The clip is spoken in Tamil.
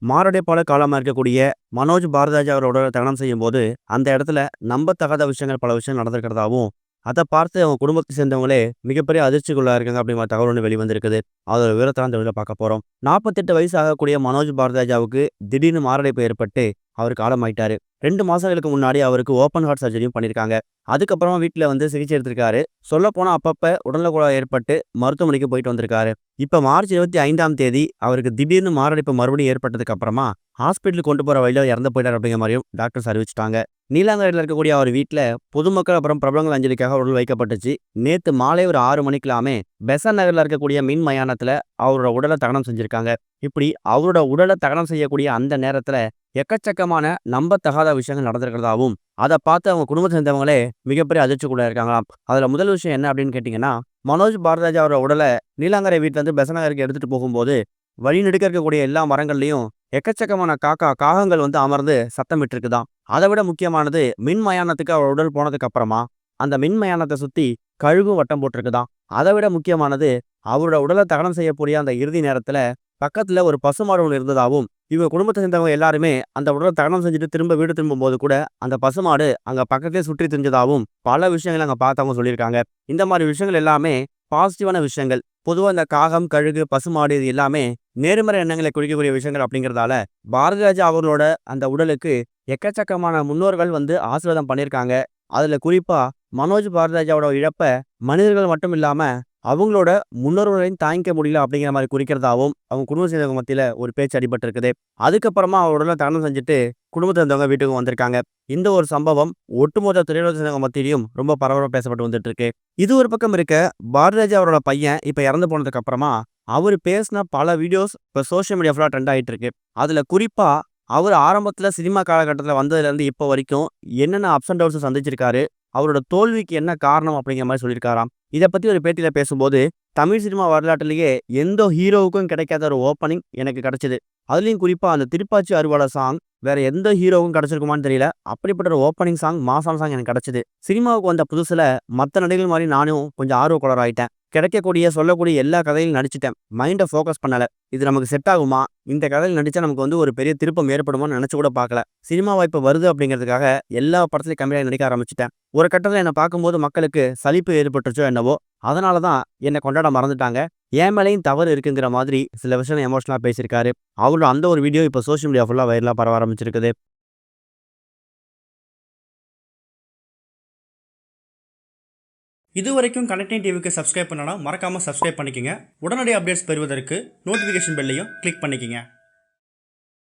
மாரடைப்பால காலமா இருக்கக்கூடிய மனோஜ் பாரதிராஜா அவரோட தகனம் செய்யும்போது, அந்த இடத்துல நம்பத்தகாத விஷயங்கள் பல விஷயங்கள் நடந்திருக்கிறதாவும், அத பார்த்து அவங்க குடும்பத்தை சேர்ந்தவங்களே மிகப்பெரிய அதிர்ச்சிக்குள்ளாயிருக்காங்க அப்படிங்கிற தகவல் ஒண்ணு வெளிவந்திருக்குது. அதோட விவரத்த தான் இந்த வீடியோல பார்க்க போறோம். 48 வயசு ஆகக்கூடிய மனோஜ் பாரதிராஜாவுக்கு திடீர்னு மாரடைப்பு ஏற்பட்டு அவர் காலமாயிட்டாரு. 2 மாசங்களுக்கு முன்னாடி அவருக்கு ஓப்பன் ஹார்ட் சர்ஜரியும் பண்ணியிருக்காங்க. அதுக்கப்புறமா வீட்ல வந்து சிகிச்சை எடுத்திருக்காரு. சொல்லப்போனா அப்பப்ப உடல்நலக்குறைவு ஏற்பட்டு மருத்துவமனைக்கு போயிட்டு வந்திருக்காரு. இப்ப மார்ச் 25ஆம் தேதி அவருக்கு திடீர்னு மாரடைப்பு மறுபடியும் ஏற்பட்டதுக்கு அப்புறமா, ஹாஸ்பிட்டலுக்கு கொண்டு போற வழியில இறந்து போயிட்டார் அப்படிங்கிற மாரியும் டாக்டர்ஸ் அறிவிச்சுட்டாங்க. நீலாங்கரையில இருக்கக்கூடிய அவர் வீட்ல பொதுமக்கள் அப்புறம் பிரபலங்கள் அஞ்சலிக்காக உடல் வைக்கப்பட்டுச்சு. நேத்து மாலை ஒரு 6 மணிக்கெல்லாமே பெசன்ட் நகர்ல இருக்கக்கூடிய மின் மயானத்துல அவரோட உடல தகனம் செஞ்சிருக்காங்க. இப்படி அவரோட உடல தகனம் செய்யக்கூடிய அந்த நேரத்துல எக்கச்சக்கமான நம்பத்தகாத விஷயங்கள் நடந்திருக்கிறதாவும், அத பார்த்து அவங்க குடும்பத்த சேர்ந்தவங்களே மிகப்பெரிய அதிர்ச்சிக்குள்ள இருக்காங்களாம். அதுல முதல் விஷயம் என்ன அப்படின்னு கேட்டீங்கன்னா, மனோஜ் பாரதிராஜா அவரோட உடல நீலாங்கரை வீட்லருந்து பெசன்ட் நகருக்கு எடுத்துட்டு போகும்போது, வழி நெடுக்க இருக்கக்கூடிய எல்லா மரங்கள்லயும் எக்கச்சக்கமான காகங்கள் வந்து அமர்ந்து சத்தமிட்டுருக்குதாம். அத விட முக்கியமானது மின் மயானத்துக்கு அவர் உடல் போனதுக்கு அப்புறமா, அந்த மின் மயானத்த சுத்தி கழுகும் வட்டம் போட்டிருக்குதாம். அத விட முக்கியமானது, அவரோட உடல தகனம் செய்யக்கூடிய அந்த இறுதி நேரத்துல, பக்கத்துல ஒரு பசுமாடு ஒண்ணு இருந்ததாவும், இவங்க குடும்பத்த சேர்ந்தவங்க எல்லாருமே அந்த உடல தகனம் செஞ்சுட்டு திரும்ப வீடு திரும்பும்போது கூட, அந்த பசுமாடு அங்க பக்கத்திலேயே சுற்றி திரிஞ்சதாவும், பல விஷயங்கள அங்க பார்த்தவங்க சொல்லியிருக்காங்க. இந்த மாரி விஷயங்கள் எல்லாமே பாசிட்டிவான விஷயங்கள். பொதுவா இந்த காகம், கழுகு, பசுமாடு இது எல்லாமே நேர்மறை எண்ணங்களை குறிக்கக்கூடிய விஷயங்கள் அப்படிங்கிறதால, பாரதிராஜா அவர்களோட அந்த உடலுக்கு எக்கச்சக்கமான முன்னோர்கள் வந்து ஆசீர்வாதம் பண்ணியிருக்காங்க. அதுல குறிப்பா மனோஜ் பாரதிராஜாவோட இழப்ப மனிதர்கள் மட்டும் இல்லாம, அவங்களோட முன்னோர்களையும் தாங்கிக்க முடியல அப்படிங்கிற மாரி குறிக்கிறதாவும், அவங்க குடும்ப சேர்ந்தவங்க மத்தியில ஒரு பேச்சு அடிபட்டிருக்குது. அதுக்கப்புறமா அவர் உடல தகனம் செஞ்சுட்டு, குடும்பத்துல இருந்தவங்க வீட்டுக்கு வந்திருக்காங்க. இந்த ஒரு சம்பவம் ஒட்டுமொத்த திரையுலக சேர்ந்தவங்க மத்தியிலயும் ரொம்ப பரபரப்பா பேசப்பட்டு வந்துட்டு இருக்கு. இது ஒரு பக்கம் இருக்க, பாரதிராஜா அவரோட பையன் இப்ப இறந்து போனதுக்கு அப்புறமா, அவரு பேசின பல வீடியோஸ் இப்ப சோசியல் மீடியா ஃபுல்லா ட்ரெண்ட் ஆயிட்டு இருக்கு. அதுல குறிப்பா அவரு ஆரம்பத்துல சினிமா காலகட்டத்துல வந்ததுலேருந்து இப்போ வரைக்கும் என்னென்ன அப்ஸ் அண்ட் டவுன்ஸ சந்திச்சிருக்காரு, அவரோட தோல்விக்கு என்ன காரணம் அப்படிங்கிற மாரி சொல்லியிருக்காராம். இத பத்தி ஒரு பேட்டியில பேசும்போது, தமிழ் சினிமா வரலாற்றிலேயே எந்த ஹீரோவுக்கும் கிடைக்காத ஒரு ஓப்பனிங் எனக்கு கிடைச்சது. அதுலயும் குறிப்பா அந்த திருப்பாச்சி அறுவாளை சாங் வேற எந்த ஹீரோவுக்கும் கிடைச்சிருக்குமான்னு தெரியல. அப்படிப்பட்ட ஒரு ஓப்பனிங் சாங், மாசான சாங் எனக்கு கிடைச்சது. சினிமாவுக்கு வந்த புதுசுல மத்த நடிகர்கள் மாரி நானும் கொஞ்சம் ஆர்வக்கோளர் ஆயிட்டேன். கிடைக்கக்கூடிய, சொல்லக்கூடிய எல்லா கதையிலும் நடிச்சுட்டேன். மைண்ட ஃபோக்கஸ் பண்ணல. இது நமக்கு செட் ஆகுமா? இந்த கதையில நடிச்சா நமக்கு வந்து ஒரு பெரிய திருப்பம் ஏற்படுமான்னு நெனச்சு கூட பார்க்கல. சினிமா வாய்ப்பு வருது அப்படிங்கிறதுக்காக எல்லா படத்துலயும் கம்மியா நடிக்க ஆரம்பிச்சுட்டேன். ஒரு கட்டத்துல என்ன பார்க்கும்போது மக்களுக்கு சலிப்பு ஏற்பட்டுருச்சோ என்னவோ! அதனால தான் என்ன கொண்டாட மறந்துட்டாங்க. என் மேலயும் தவறு இருக்குங்கிற மாதிரி சில விஷயம் எமோஷனலா பேசியிருக்காரு. அவரோட அந்த ஒரு வீடியோ இப்ப சோசியல் மீடியா ஃபுல்லா வைரலா பரவ ஆரம்பிச்சிருக்குது. இதுவரைக்கும் கனெக்டிங் டிவிக்கு சப்ஸ்கிரைப் பண்ணனா மறக்காம சப்ஸ்கிரைப் பண்ணிக்கங்க. உடனடி அப்டேட்ஸ் பெறுவதற்கு நோட்டிஃபிகேஷன் பெல்லையும் கிளிக் பண்ணிக்கங்க.